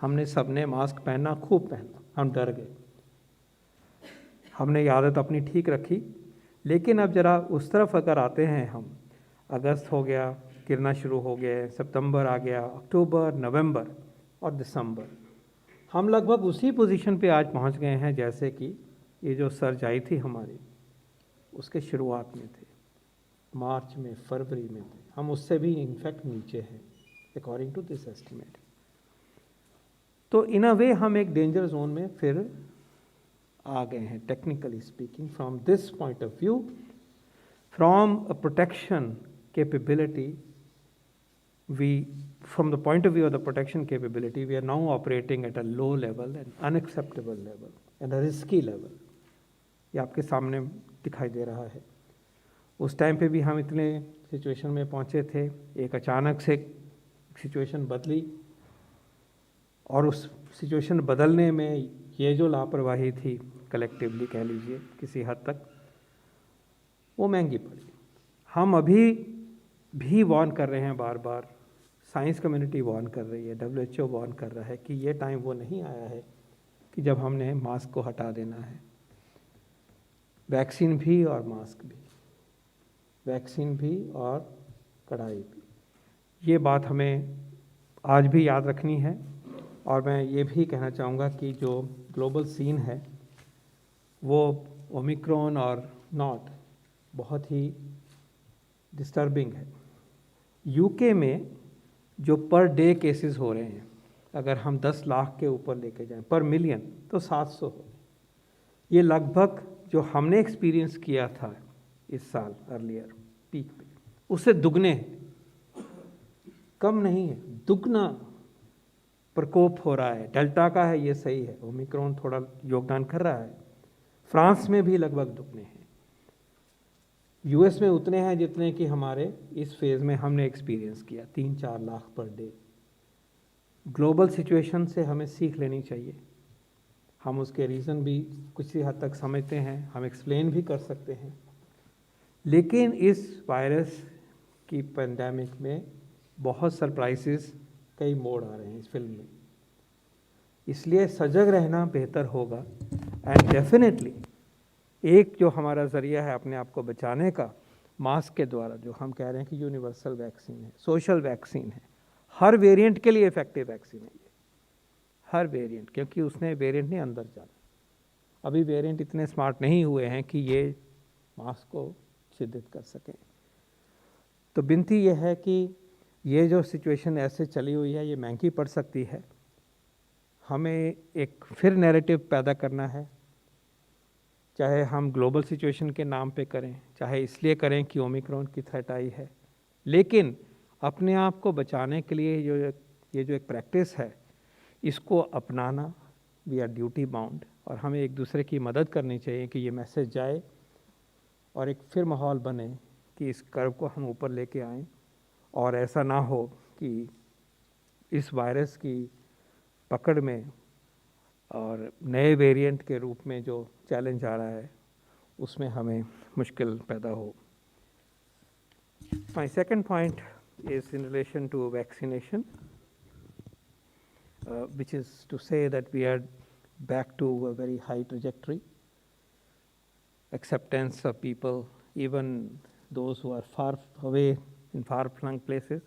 हमने सबने मास्क पहना, खूब पहना, हम डर गए। हमने ये आदत अपनी ठीक रखी। लेकिन अब ज़रा उस तरफ अगर आते हैं हम, अगस्त हो गया, गिरना शुरू हो गया, सितंबर आ गया, अक्टूबर, नवंबर और दिसंबर, हम लगभग उसी पोजीशन पे आज पहुंच गए हैं जैसे कि ये जो सर्ज आई थी हमारी, उसके शुरुआत में थे, मार्च में, फरवरी में थे। हम उससे भी इनफैक्ट नीचे हैं अकॉर्डिंग टू दिस एस्टिमेट। तो इन अ वे हम एक डेंजर जोन में फिर आ गए हैं, technically speaking, from this point of view, from a protection capability, from the point of view of the protection capability, we are now operating at a low level, an unacceptable level, and a risky level. ये आपके सामने दिखाई दे रहा है। उस time पे भी हम इतने सिचुएशन में पहुंचे थे, एक अचानक से सिचुएशन बदली, और उस सिचुएशन बदलने में ये जो लापरवाही थी, कलेक्टिवली कह लीजिए किसी हद तक, वो महंगी पड़ी। हम अभी भी वार्न कर रहे हैं बार बार, साइंस कम्युनिटी वार्न कर रही है, WHO वार्न कर रहा है कि ये टाइम वो नहीं आया है कि जब हमने मास्क को हटा देना है। वैक्सीन भी और मास्क भी, वैक्सीन भी और कड़ाई भी, ये बात हमें आज भी याद रखनी है। और मैं ये भी कहना चाहूँगा कि जो ग्लोबल सीन है वो ओमिक्रॉन और नॉट बहुत ही डिस्टर्बिंग है। यूके में जो पर डे केसेस हो रहे हैं, अगर हम 10 लाख के ऊपर लेके जाएं पर मिलियन, तो 700 हो। ये लगभग जो हमने एक्सपीरियंस किया था इस साल अर्लियर पीक पे, उससे दुगने हैं, कम नहीं है, दुगना प्रकोप हो रहा है। डेल्टा का है, ये सही है, ओमिक्रॉन थोड़ा योगदान कर रहा है। फ्रांस में भी लगभग दुगने हैं, यूएस में उतने हैं जितने कि हमारे इस फेज़ में हमने एक्सपीरियंस किया, 3-4 lakh per day. Global situation से हमें सीख लेनी चाहिए। हम उसके रीज़न भी कुछ हद तक समझते हैं, हम एक्सप्लेन भी कर सकते हैं, लेकिन इस वायरस की पेंडेमिक में बहुत सरप्राइजेस, कई मोड़ आ रहे हैं इस फिल्म में, इसलिए सजग रहना बेहतर होगा। एंड डेफिनेटली एक जो हमारा ज़रिया है अपने आप को बचाने का, मास्क के द्वारा, जो हम कह रहे हैं कि यूनिवर्सल वैक्सीन है, सोशल वैक्सीन है, हर वेरिएंट के लिए इफेक्टिव वैक्सीन है ये, हर वेरिएंट, क्योंकि उसने वेरिएंट ने अंदर जाना। अभी वेरिएंट इतने स्मार्ट नहीं हुए हैं कि ये मास्क को छिद्रित कर सकें। तो विनती ये है कि ये जो सिचुएशन ऐसे चली हुई है, ये महंगी पड़ सकती है। हमें एक फिर नैरेटिव पैदा करना है, चाहे हम ग्लोबल सिचुएशन के नाम पे करें, चाहे इसलिए करें कि ओमिक्रॉन की थ्रेट आई है, लेकिन अपने आप को बचाने के लिए ये जो एक प्रैक्टिस है, इसको अपनाना, वी आर ड्यूटी बाउंड, और हमें एक दूसरे की मदद करनी चाहिए कि ये मैसेज जाए और एक फिर माहौल बने कि इस कर्व को हम ऊपर लेके आएँ, और ऐसा ना हो कि इस वायरस की पकड़ में और नए वेरिएंट के रूप में जो चैलेंज आ रहा है उसमें हमें मुश्किल पैदा हो। My second point is in relation to vaccination, which is to say that we are back to a very high trajectory. Acceptance of people, even those who are far away in far-flung places,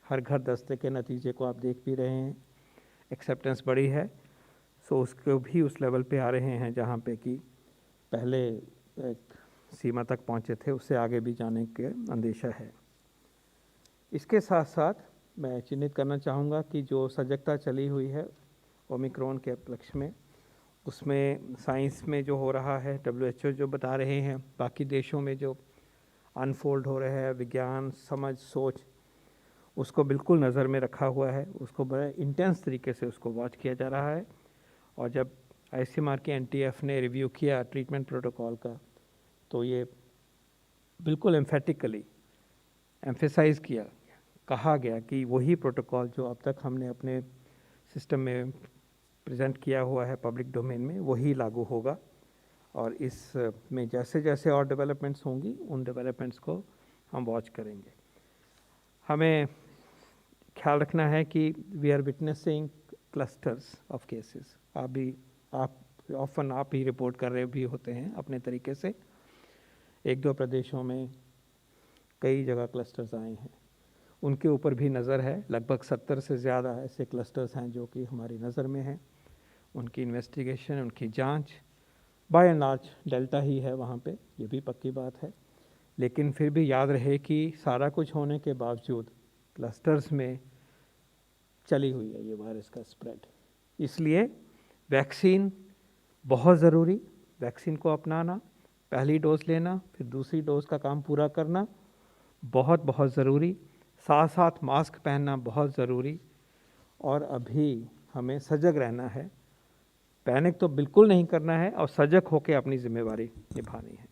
हर घर दस्ते के नतीजे को आप देख भी रहे हैं, एक्सेप्टेंस बढ़ी है। सो उसको भी उस लेवल पे आ रहे हैं जहाँ पे कि पहले एक सीमा तक पहुँचे थे, उससे आगे भी जाने के अंदेशा है। इसके साथ साथ मैं चिन्हित करना चाहूँगा कि जो सजगता चली हुई है ओमिक्रॉन के उपलक्ष्य में, उसमें साइंस में जो हो रहा है, WHO जो बता रहे हैं, बाकी देशों में जो अनफोल्ड हो रहा है, विज्ञान, समझ, सोच, उसको बिल्कुल नज़र में रखा हुआ है, उसको बड़े इंटेंस तरीके से उसको वॉच किया जा रहा है। और जब ICMR के NTF ने रिव्यू किया ट्रीटमेंट प्रोटोकॉल का, तो ये बिल्कुल एम्फेटिकली एम्फेसाइज किया, कहा गया कि वही प्रोटोकॉल जो अब तक हमने अपने सिस्टम में प्रेजेंट किया हुआ है पब्लिक डोमेन में, वही लागू होगा। और इस में जैसे जैसे और डेवलपमेंट्स होंगी, उन डेवलपमेंट्स को हम वॉच करेंगे। हमें ख्याल रखना है कि we are witnessing clusters of cases. आप ही रिपोर्ट कर रहे भी होते हैं अपने तरीके से। एक दो प्रदेशों में कई जगह क्लस्टर्स आए हैं, उनके ऊपर भी नज़र है। लगभग 70 से ज़्यादा ऐसे क्लस्टर्स हैं जो कि हमारी नज़र में हैं। उनकी इन्वेस्टिगेशन, उनकी जांच बाय एंड लार्ज डेल्टा ही है वहाँ पे, ये भी पक्की बात है। लेकिन फिर भी याद रहे कि सारा कुछ होने के बावजूद क्लस्टर्स में चली हुई है ये वायरस का स्प्रेड। इसलिए वैक्सीन बहुत ज़रूरी, वैक्सीन को अपनाना, पहली डोज लेना, फिर दूसरी डोज का काम पूरा करना बहुत बहुत ज़रूरी। साथ साथ मास्क पहनना बहुत ज़रूरी। और अभी हमें सजग रहना है, पैनिक तो बिल्कुल नहीं करना है और सजग होकर अपनी जिम्मेवारी निभानी है।